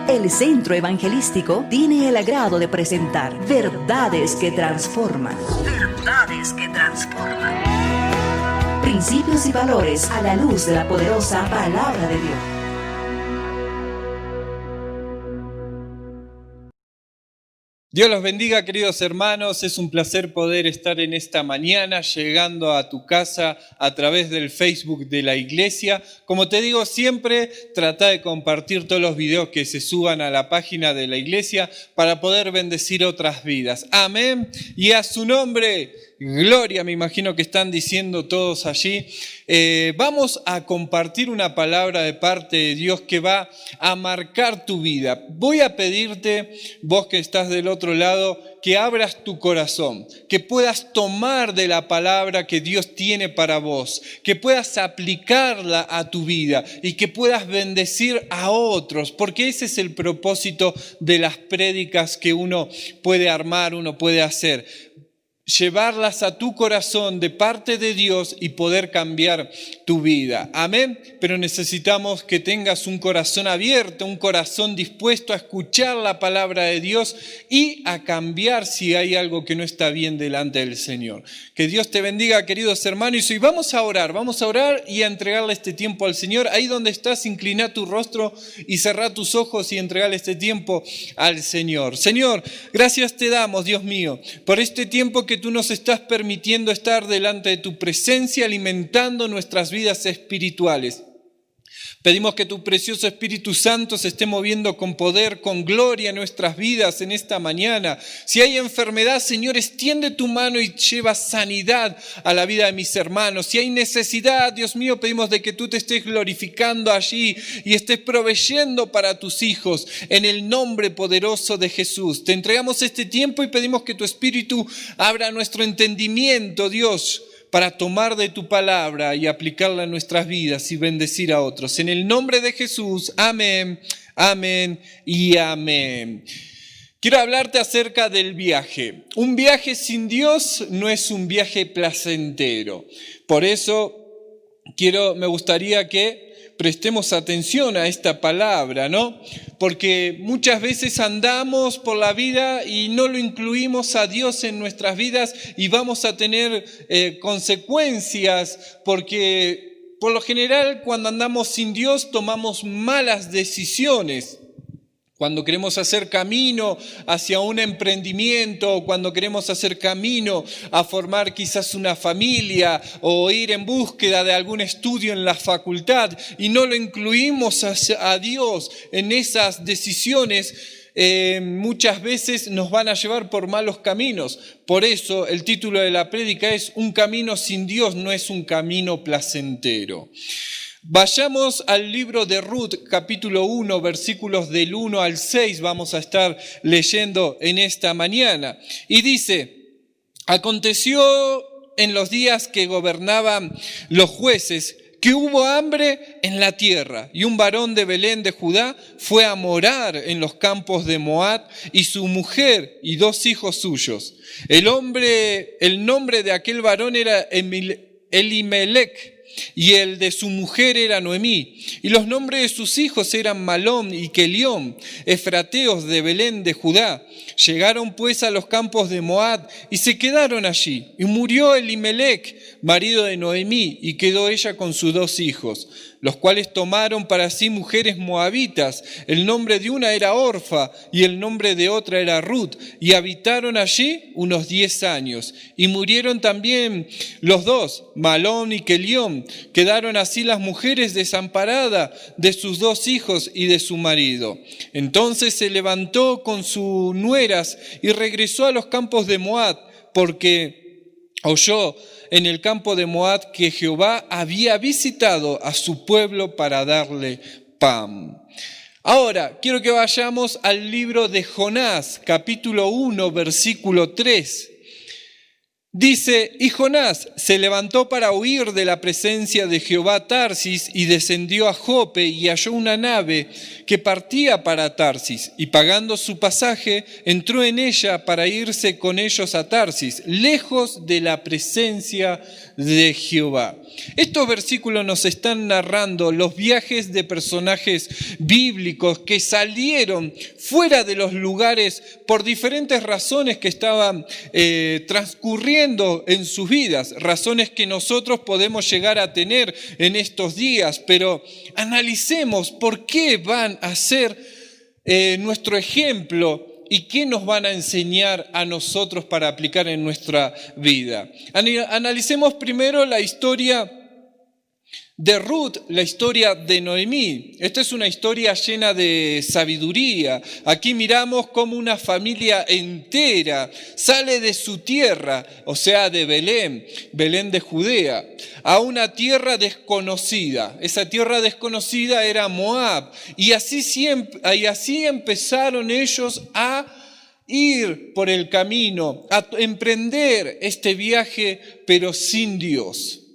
El Centro Evangelístico tiene el agrado de presentar Verdades que Transforman. Verdades que Transforman. Principios y valores a la luz de la poderosa Palabra de Dios. Dios los bendiga, queridos hermanos. Es un placer poder estar en esta mañana llegando a tu casa a través del Facebook de la iglesia. Como te digo siempre, trata de compartir todos los videos que se suban a la página de la iglesia para poder bendecir otras vidas. Amén. Y a su nombre, gloria, me imagino que están diciendo todos allí. Vamos a compartir una palabra de parte de Dios que va a marcar tu vida. Voy a pedirte, vos que estás del otro lado, que abras tu corazón, que puedas tomar de la palabra que Dios tiene para vos, que puedas aplicarla a tu vida y que puedas bendecir a otros, porque ese es el propósito de las prédicas que uno puede armar, uno puede hacer. Llevarlas a tu corazón de parte de Dios y poder cambiar tu vida. Amén. Pero necesitamos que tengas un corazón abierto, un corazón dispuesto a escuchar la palabra de Dios y a cambiar si hay algo que no está bien delante del Señor. Que Dios te bendiga, queridos hermanos. Y vamos a orar y a entregarle este tiempo al Señor. Ahí donde estás, inclina tu rostro y cerrá tus ojos y entregarle este tiempo al Señor. Señor, gracias te damos, Dios mío, por este tiempo que tú nos estás permitiendo estar delante de tu presencia, alimentando nuestras vidas espirituales. Pedimos que tu precioso Espíritu Santo se esté moviendo con poder, con gloria en nuestras vidas en esta mañana. Si hay enfermedad, Señor, extiende tu mano y lleva sanidad a la vida de mis hermanos. Si hay necesidad, Dios mío, pedimos de que tú te estés glorificando allí y estés proveyendo para tus hijos en el nombre poderoso de Jesús. Te entregamos este tiempo y pedimos que tu Espíritu abra nuestro entendimiento, Dios, para tomar de tu palabra y aplicarla en nuestras vidas y bendecir a otros. En el nombre de Jesús, amén, amén y amén. Quiero hablarte acerca del viaje. Un viaje sin Dios no es un viaje placentero. Por eso me gustaría que prestemos atención a esta palabra, ¿no? Porque muchas veces andamos por la vida y no lo incluimos a Dios en nuestras vidas y vamos a tener consecuencias porque por lo general cuando andamos sin Dios tomamos malas decisiones. Cuando queremos hacer camino hacia un emprendimiento, o cuando queremos hacer camino a formar quizás una familia o ir en búsqueda de algún estudio en la facultad y no lo incluimos a Dios en esas decisiones, muchas veces nos van a llevar por malos caminos. Por eso el título de la prédica es Un camino sin Dios no es un camino placentero. Vayamos al libro de Ruth, capítulo 1, versículos del 1 al 6, vamos a estar leyendo en esta mañana. Y dice: aconteció en los días que gobernaban los jueces, que hubo hambre en la tierra, y un varón de Belén de Judá fue a morar en los campos de Moab, y su mujer y 2 hijos suyos. El nombre de aquel varón era Elimelech, y el de su mujer era Noemí, y los nombres de sus hijos eran Malón y Kelión, efrateos de Belén de Judá. Llegaron pues a los campos de Moab y se quedaron allí. Y murió Elimelech, marido de Noemí, y quedó ella con sus 2 hijos, los cuales tomaron para sí mujeres moabitas. El nombre de una era Orfa y el nombre de otra era Ruth, y habitaron allí unos 10 años. Y murieron también los 2, Malón y Kelión. Quedaron así las mujeres desamparadas de sus 2 hijos y de su marido. Entonces se levantó con sus nueras y regresó a los campos de Moab, porque oyó en el campo de Moab que Jehová había visitado a su pueblo para darle pan. Ahora, quiero que vayamos al libro de Jonás, capítulo 1, versículo 3. Dice: y Jonás se levantó para huir de la presencia de Jehová a Tarsis y descendió a Jope y halló una nave que partía para Tarsis, y pagando su pasaje entró en ella para irse con ellos a Tarsis, lejos de la presencia de Jehová. Estos versículos nos están narrando los viajes de personajes bíblicos que salieron fuera de los lugares por diferentes razones que estaban transcurriendo en sus vidas, razones que nosotros podemos llegar a tener en estos días, pero analicemos por qué van a ser nuestro ejemplo y qué nos van a enseñar a nosotros para aplicar en nuestra vida. Analicemos primero la historia de Ruth, la historia de Noemí. Esta es una historia llena de sabiduría. Aquí miramos cómo una familia entera sale de su tierra, o sea, de Belén, Belén de Judea, a una tierra desconocida. Esa tierra desconocida era Moab. Y así empezaron ellos a ir por el camino, a emprender este viaje, pero sin Dios.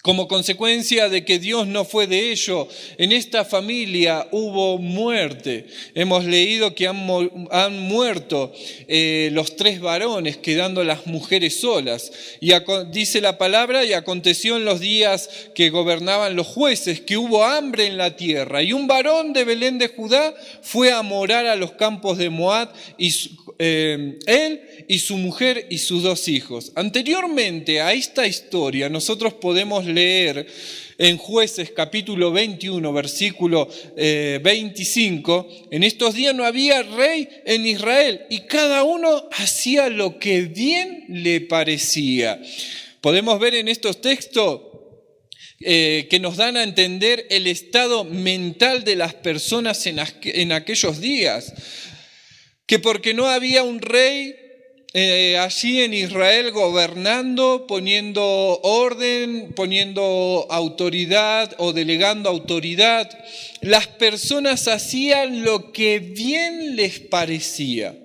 Como consecuencia de que Dios no fue de ello, en esta familia hubo muerte. Hemos leído que han muerto los 3 varones, quedando las mujeres solas. Y dice la palabra, y aconteció en los días que gobernaban los jueces, que hubo hambre en la tierra. Y un varón de Belén de Judá fue a morar a los campos de Moab, y él y su mujer y sus 2 hijos. Anteriormente a esta historia, nosotros podemos leer en Jueces capítulo 21, versículo 25, en estos días no había rey en Israel y cada uno hacía lo que bien le parecía. Podemos ver en estos textos que nos dan a entender el estado mental de las personas en aquellos días, que porque no había un rey allí en Israel gobernando, poniendo orden, poniendo autoridad o delegando autoridad, las personas hacían lo que bien les parecía.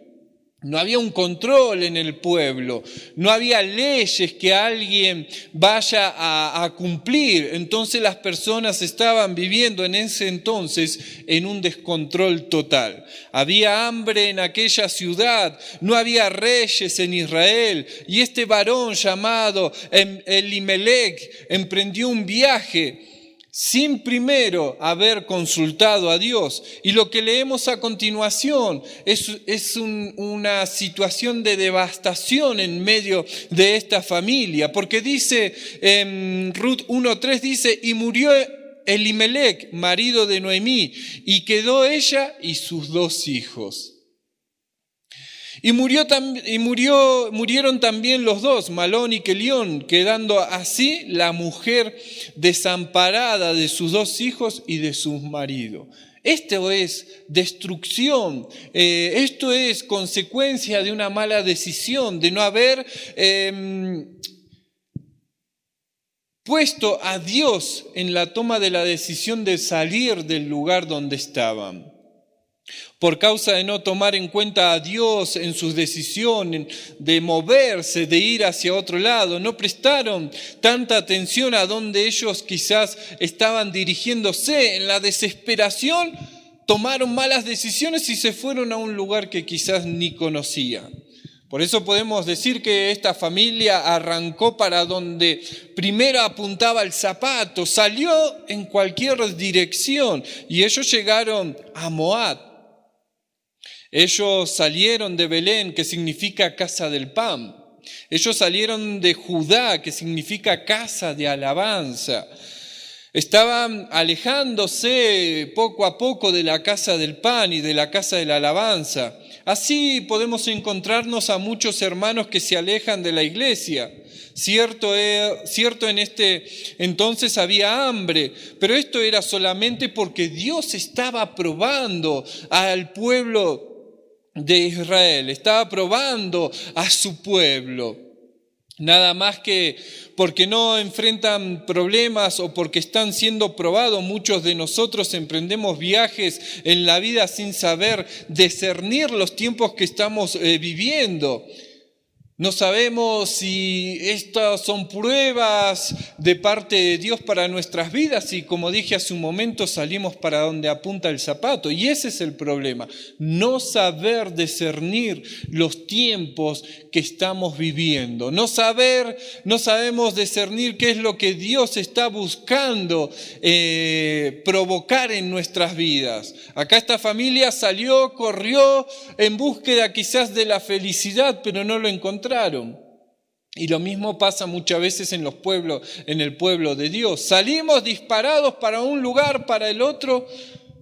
No había un control en el pueblo, no había leyes que alguien vaya a cumplir. Entonces las personas estaban viviendo en ese entonces en un descontrol total. Había hambre en aquella ciudad, no había reyes en Israel. Y este varón llamado Elimelech emprendió un viaje sin primero haber consultado a Dios. Y lo que leemos a continuación es una situación de devastación en medio de esta familia, porque dice en Ruth 1:3, dice, y murió Elimelech, marido de Noemí, y quedó ella y sus 2 hijos. Y murieron también los 2, Malón y Kelión, quedando así la mujer desamparada de sus 2 hijos y de sus maridos. Esto es destrucción, esto es consecuencia de una mala decisión, de no haber puesto a Dios en la toma de la decisión de salir del lugar donde estaban. Por causa de no tomar en cuenta a Dios en sus decisiones, de moverse, de ir hacia otro lado, no prestaron tanta atención a donde ellos quizás estaban dirigiéndose. En la desesperación tomaron malas decisiones y se fueron a un lugar que quizás ni conocían. Por eso podemos decir que esta familia arrancó para donde primero apuntaba el zapato, salió en cualquier dirección y ellos llegaron a Moab. Ellos salieron de Belén, que significa casa del pan. Ellos salieron de Judá, que significa casa de alabanza. Estaban alejándose poco a poco de la casa del pan y de la casa de la alabanza. Así podemos encontrarnos a muchos hermanos que se alejan de la iglesia. Cierto, en este entonces había hambre, pero esto era solamente porque Dios estaba probando al pueblo de Israel, estaba probando a su pueblo. Nada más que porque no enfrentan problemas o porque están siendo probados, muchos de nosotros emprendemos viajes en la vida sin saber discernir los tiempos que estamos viviendo. No sabemos si estas son pruebas de parte de Dios para nuestras vidas y, como dije hace un momento, salimos para donde apunta el zapato. Y ese es el problema, no saber discernir los tiempos que estamos viviendo. No sabemos discernir qué es lo que Dios está buscando provocar en nuestras vidas. Acá esta familia salió, corrió en búsqueda quizás de la felicidad, pero no lo encontró. Y lo mismo pasa muchas veces en el pueblo de Dios. Salimos disparados para un lugar, para el otro,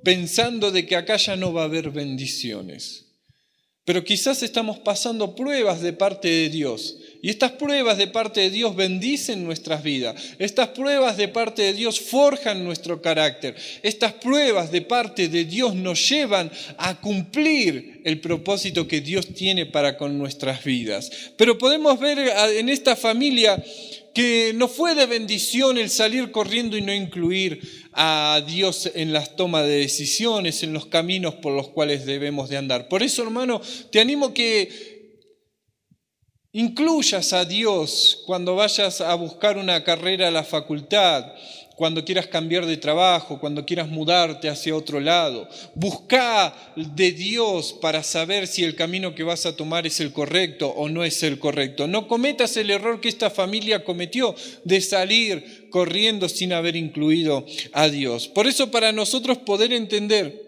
pensando de que acá ya no va a haber bendiciones. Pero quizás estamos pasando pruebas de parte de Dios. Y estas pruebas de parte de Dios bendicen nuestras vidas. Estas pruebas de parte de Dios forjan nuestro carácter. Estas pruebas de parte de Dios nos llevan a cumplir el propósito que Dios tiene para con nuestras vidas. Pero podemos ver en esta familia que no fue de bendición el salir corriendo y no incluir a Dios en las tomas de decisiones, en los caminos por los cuales debemos de andar. Por eso, hermano, te animo que incluyas a Dios cuando vayas a buscar una carrera a la facultad, cuando quieras cambiar de trabajo, cuando quieras mudarte hacia otro lado. Busca de Dios para saber si el camino que vas a tomar es el correcto o no es el correcto. No cometas el error que esta familia cometió de salir corriendo sin haber incluido a Dios. Por eso, para nosotros poder entender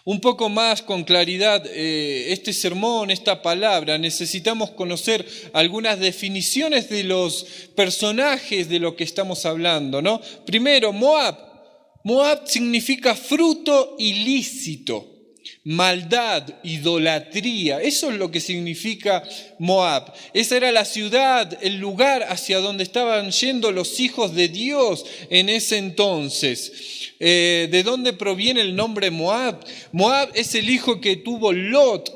un poco más con claridad este sermón, esta palabra, necesitamos conocer algunas definiciones de los personajes de lo que estamos hablando, ¿no? Primero, Moab. Moab significa fruto ilícito, maldad, idolatría. Eso es lo que significa Moab. Esa era la ciudad, el lugar hacia donde estaban yendo los hijos de Dios en ese entonces. ¿De dónde proviene el nombre Moab? Moab es el hijo que tuvo Lot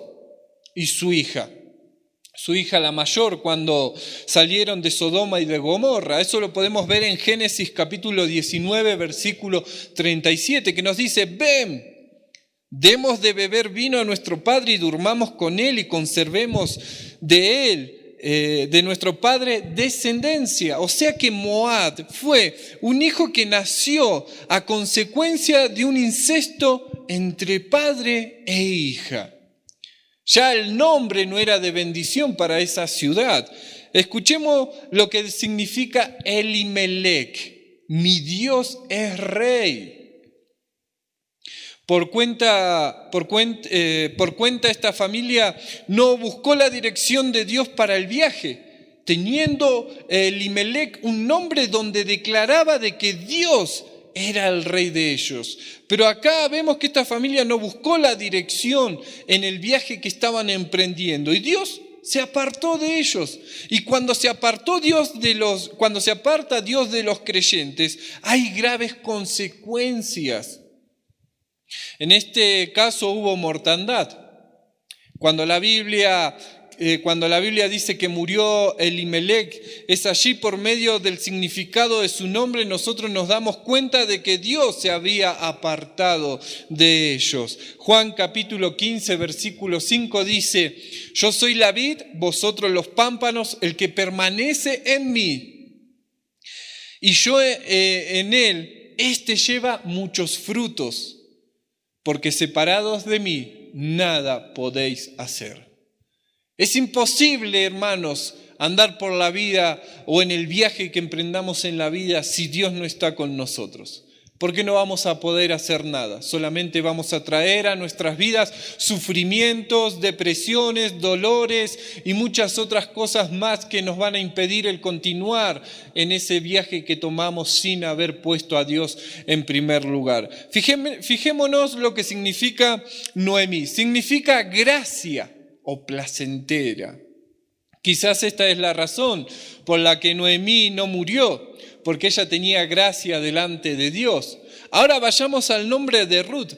y su hija la mayor, cuando salieron de Sodoma y de Gomorra. Eso lo podemos ver en Génesis capítulo 19, versículo 37, que nos dice: ven, demos de beber vino a nuestro padre y durmamos con él y conservemos de él, de nuestro padre, descendencia. O sea que Moab fue un hijo que nació a consecuencia de un incesto entre padre e hija. Ya el nombre no era de bendición para esa ciudad. Escuchemos lo que significa Elimelech: mi Dios es rey. Por cuenta esta familia no buscó la dirección de Dios para el viaje, teniendo Elimelech un nombre donde declaraba de que Dios era el rey de ellos. Pero acá vemos que esta familia no buscó la dirección en el viaje que estaban emprendiendo, y Dios se apartó de ellos. Y cuando se aparta Dios de los creyentes, hay graves consecuencias. En este caso hubo mortandad. Cuando la Biblia dice que murió Elimelech, es allí por medio del significado de su nombre nosotros nos damos cuenta de que Dios se había apartado de ellos. Juan capítulo 15, versículo 5 dice: yo soy la vid, vosotros los pámpanos, el que permanece en mí y yo en él, éste lleva muchos frutos, porque separados de mí nada podéis hacer. Es imposible, hermanos, andar por la vida o en el viaje que emprendamos en la vida si Dios no está con nosotros. Porque no vamos a poder hacer nada, solamente vamos a traer a nuestras vidas sufrimientos, depresiones, dolores y muchas otras cosas más que nos van a impedir el continuar en ese viaje que tomamos sin haber puesto a Dios en primer lugar. Fijémonos lo que significa Noemí. Significa gracia o placentera. Quizás esta es la razón por la que Noemí no murió, porque ella tenía gracia delante de Dios. Ahora vayamos al nombre de Ruth.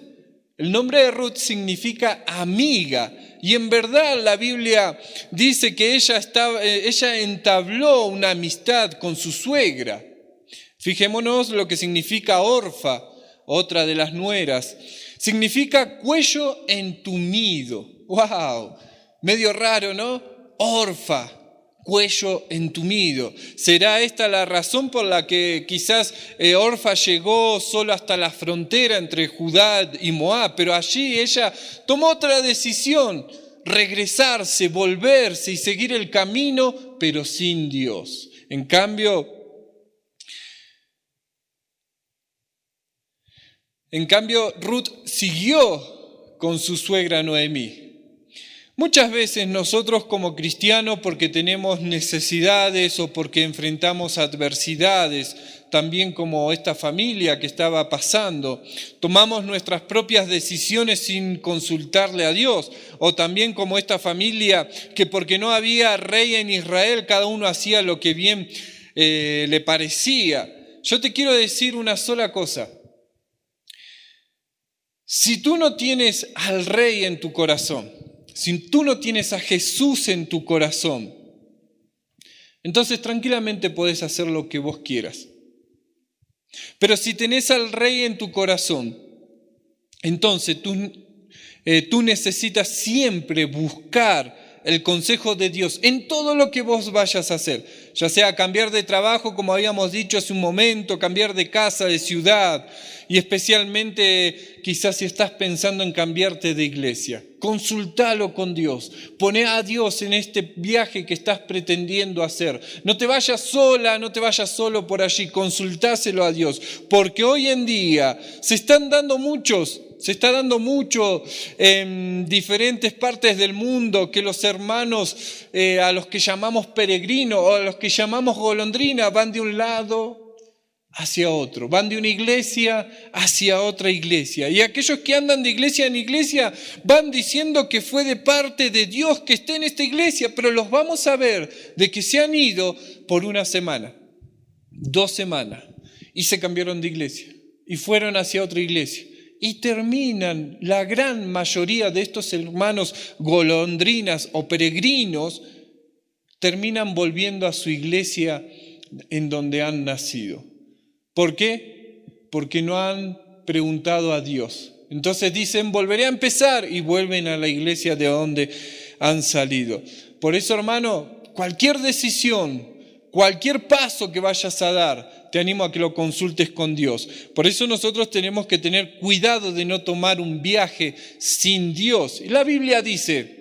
El nombre de Ruth significa amiga, y en verdad la Biblia dice que ella entabló una amistad con su suegra. Fijémonos lo que significa Orfa, otra de las nueras. Significa cuello entumido. ¡Wow! Medio raro, ¿no? Orfa. cuello entumido. ¿Será esta la razón por la que quizás Orfa llegó solo hasta la frontera entre Judá y Moab? Pero allí ella tomó otra decisión: regresarse, volverse y seguir el camino, pero sin Dios. En cambio, Ruth siguió con su suegra Noemí. Muchas veces nosotros como cristianos, porque tenemos necesidades o porque enfrentamos adversidades, también como esta familia que estaba pasando, tomamos nuestras propias decisiones sin consultarle a Dios, o también como esta familia que porque no había rey en Israel, cada uno hacía lo que bien le parecía. Yo te quiero decir una sola cosa: si tú no tienes al rey en tu corazón, si tú no tienes a Jesús en tu corazón, entonces tranquilamente podés hacer lo que vos quieras. Pero si tenés al Rey en tu corazón, entonces tú necesitas siempre buscar el consejo de Dios en todo lo que vos vayas a hacer, ya sea cambiar de trabajo, como habíamos dicho hace un momento, cambiar de casa, de ciudad, y especialmente quizás si estás pensando en cambiarte de iglesia. Consultalo con Dios, poné a Dios en este viaje que estás pretendiendo hacer. No te vayas sola, no te vayas solo por allí, consultáselo a Dios, porque hoy en día se está dando mucho en diferentes partes del mundo que los hermanos, a los que llamamos peregrinos o a los que llamamos golondrina, van de un lado hacia otro, van de una iglesia hacia otra iglesia. Y aquellos que andan de iglesia en iglesia van diciendo que fue de parte de Dios que esté en esta iglesia, pero los vamos a ver de que se han ido por una semana, 2 semanas, y se cambiaron de iglesia y fueron hacia otra iglesia. Y terminan, la gran mayoría de estos hermanos golondrinas o peregrinos, terminan volviendo a su iglesia en donde han nacido. ¿Por qué? Porque no han preguntado a Dios. Entonces dicen, volveré a empezar, y vuelven a la iglesia de donde han salido. Por eso, hermano, cualquier decisión, cualquier paso que vayas a dar, te animo a que lo consultes con Dios. Por eso nosotros tenemos que tener cuidado de no tomar un viaje sin Dios. Y la Biblia dice: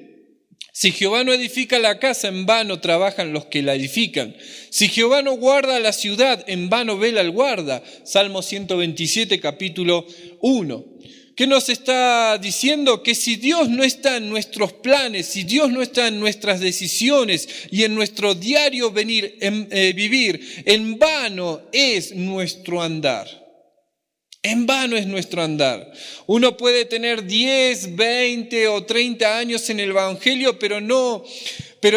si Jehová no edifica la casa, en vano trabajan los que la edifican. Si Jehová no guarda la ciudad, en vano vela el guarda. Salmo 127, capítulo 1. ¿Qué nos está diciendo? Que si Dios no está en nuestros planes, si Dios no está en nuestras decisiones y en nuestro diario vivir, en vano es nuestro andar. En vano es nuestro andar. Uno puede tener 10, 20 o 30 años en el Evangelio, pero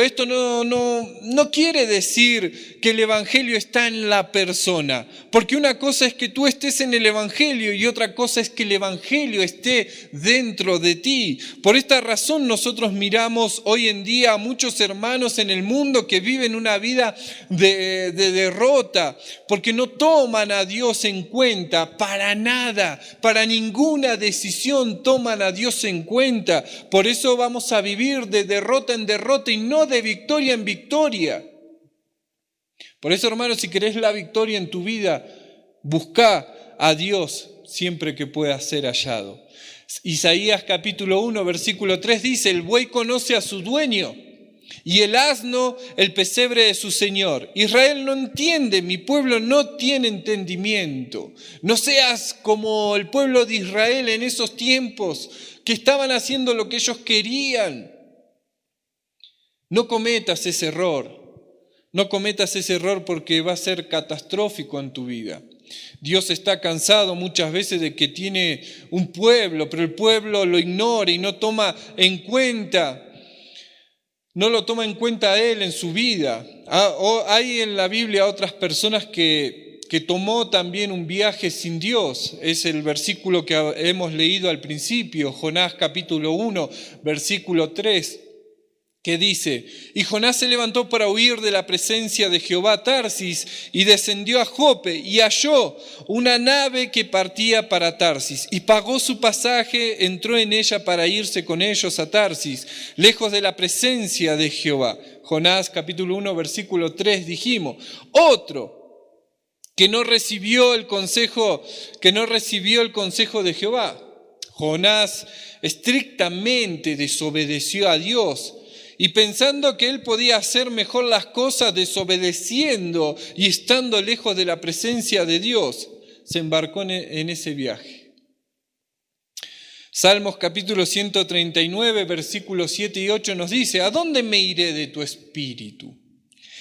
esto no quiere decir que el Evangelio está en la persona. Porque una cosa es que tú estés en el Evangelio y otra cosa es que el Evangelio esté dentro de ti. Por esta razón nosotros miramos hoy en día a muchos hermanos en el mundo que viven una vida de derrota, porque no toman a Dios en cuenta para nada, para ninguna decisión toman a Dios en cuenta. Por eso vamos a vivir de derrota en derrota y no de victoria en victoria. Por eso, hermanos, si querés la victoria en tu vida, busca a Dios siempre que pueda ser hallado. Isaías capítulo 1, versículo 3 dice: el buey conoce a su dueño y el asno el pesebre de su señor. Israel no entiende, mi pueblo no tiene entendimiento. No seas como el pueblo de Israel en esos tiempos que estaban haciendo lo que ellos querían. No cometas ese error. No cometas ese error porque va a ser catastrófico en tu vida. Dios está cansado muchas veces de que tiene un pueblo, pero el pueblo lo ignora y no lo toma en cuenta a él en su vida. Hay en la Biblia otras personas que tomó también un viaje sin Dios. Es el versículo que hemos leído al principio, Jonás capítulo 1, versículo 3. Que dice: y Jonás se levantó para huir de la presencia de Jehová a Tarsis y descendió a Jope y halló una nave que partía para Tarsis y pagó su pasaje, entró en ella para irse con ellos a Tarsis, lejos de la presencia de Jehová. Jonás capítulo 1 versículo 3 dijimos. Otro que no recibió el consejo de Jehová. Jonás estrictamente desobedeció a Dios y pensando que él podía hacer mejor las cosas desobedeciendo y estando lejos de la presencia de Dios, se embarcó en ese viaje. Salmos capítulo 139, versículos 7 y 8 nos dice: ¿a dónde me iré de tu espíritu?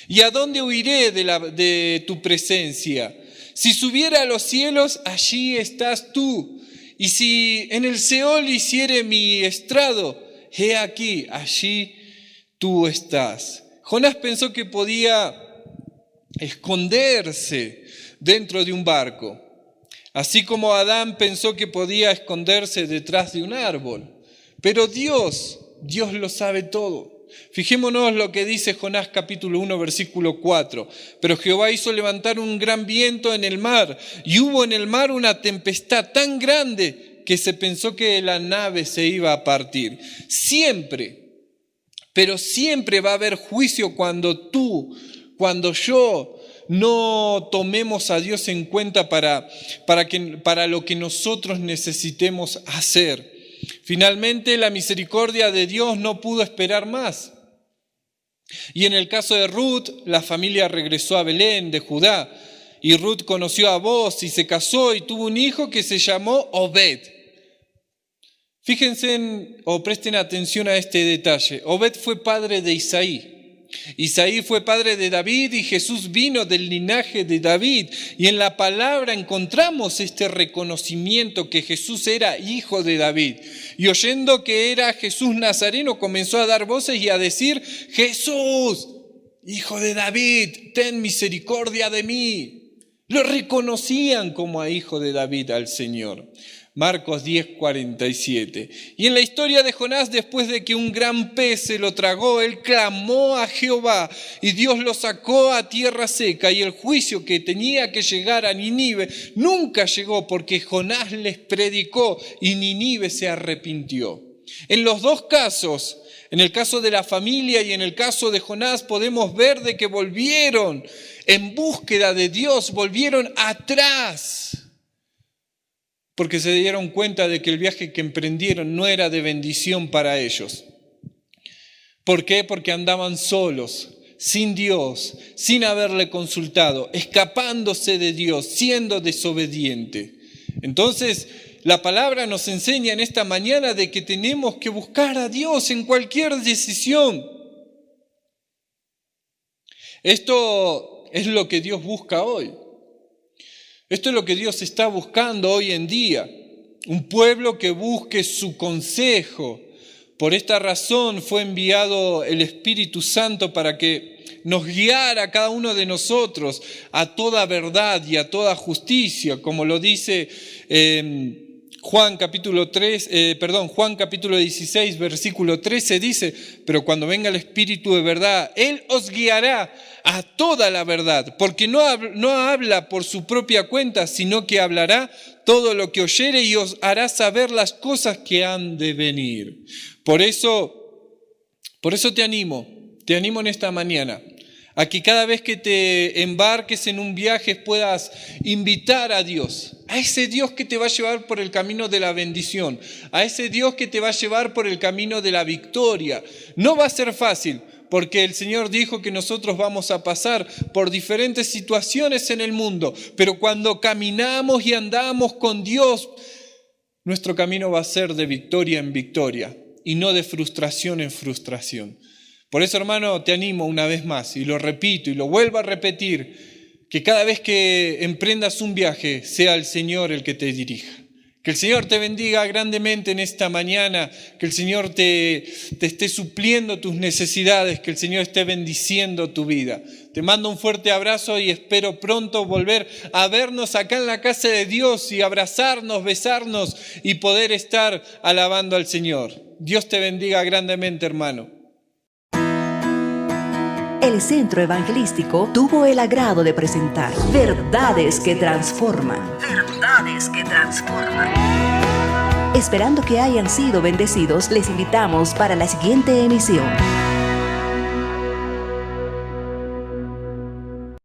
¿Y a dónde huiré de tu presencia? Si subiera a los cielos, allí estás tú. Y si en el Seol hiciere mi estrado, he aquí, allí tú estás. Jonás pensó que podía esconderse dentro de un barco, así como Adán pensó que podía esconderse detrás de un árbol. Pero Dios lo sabe todo. Fijémonos lo que dice Jonás capítulo 1 versículo 4. Pero Jehová hizo levantar un gran viento en el mar, y hubo en el mar una tempestad tan grande que se pensó que la nave se iba a partir. Pero siempre va a haber juicio cuando yo no tomemos a Dios en cuenta para lo que nosotros necesitemos hacer. Finalmente, la misericordia de Dios no pudo esperar más. Y en el caso de Ruth, la familia regresó a Belén de Judá. Y Ruth conoció a Booz y se casó y tuvo un hijo que se llamó Obed. Fíjense o presten atención a este detalle. Obed fue padre de Isaí. Isaí fue padre de David y Jesús vino del linaje de David. Y en la palabra encontramos este reconocimiento que Jesús era hijo de David. Y oyendo que era Jesús Nazareno, comenzó a dar voces y a decir: Jesús, hijo de David, ten misericordia de mí. Lo reconocían como a hijo de David al Señor. Marcos 10:47. Y en la historia de Jonás, después de que un gran pez se lo tragó, él clamó a Jehová y Dios lo sacó a tierra seca, y el juicio que tenía que llegar a Nínive nunca llegó porque Jonás les predicó y Nínive se arrepintió. En los dos casos, en el caso de la familia y en el caso de Jonás, podemos ver de que volvieron en búsqueda de Dios, volvieron atrás, porque se dieron cuenta de que el viaje que emprendieron no era de bendición para ellos. ¿Por qué? Porque andaban solos, sin Dios, sin haberle consultado, escapándose de Dios, siendo desobediente. Entonces, la palabra nos enseña en esta mañana de que tenemos que buscar a Dios en cualquier decisión. Esto es lo que Dios busca hoy. Esto es lo que Dios está buscando hoy en día, un pueblo que busque su consejo. Por esta razón fue enviado el Espíritu Santo para que nos guiara a cada uno de nosotros a toda verdad y a toda justicia, como lo dice Juan capítulo 16, versículo 13 dice: pero cuando venga el Espíritu de verdad, Él os guiará a toda la verdad, porque no habla por su propia cuenta, sino que hablará todo lo que oyere y os hará saber las cosas que han de venir. Por eso te animo en esta mañana a que cada vez que te embarques en un viaje puedas invitar a Dios, a ese Dios que te va a llevar por el camino de la bendición, a ese Dios que te va a llevar por el camino de la victoria. No va a ser fácil, porque el Señor dijo que nosotros vamos a pasar por diferentes situaciones en el mundo, pero cuando caminamos y andamos con Dios, nuestro camino va a ser de victoria en victoria y no de frustración en frustración. Por eso, hermano, te animo una vez más, y lo repito y lo vuelvo a repetir, que cada vez que emprendas un viaje, sea el Señor el que te dirija. Que el Señor te bendiga grandemente en esta mañana, que el Señor te esté supliendo tus necesidades, que el Señor esté bendiciendo tu vida. Te mando un fuerte abrazo y espero pronto volver a vernos acá en la casa de Dios y abrazarnos, besarnos y poder estar alabando al Señor. Dios te bendiga grandemente, hermano. El Centro Evangelístico tuvo el agrado de presentar Verdades que Transforman. Verdades que Transforman. Esperando que hayan sido bendecidos, les invitamos para la siguiente emisión.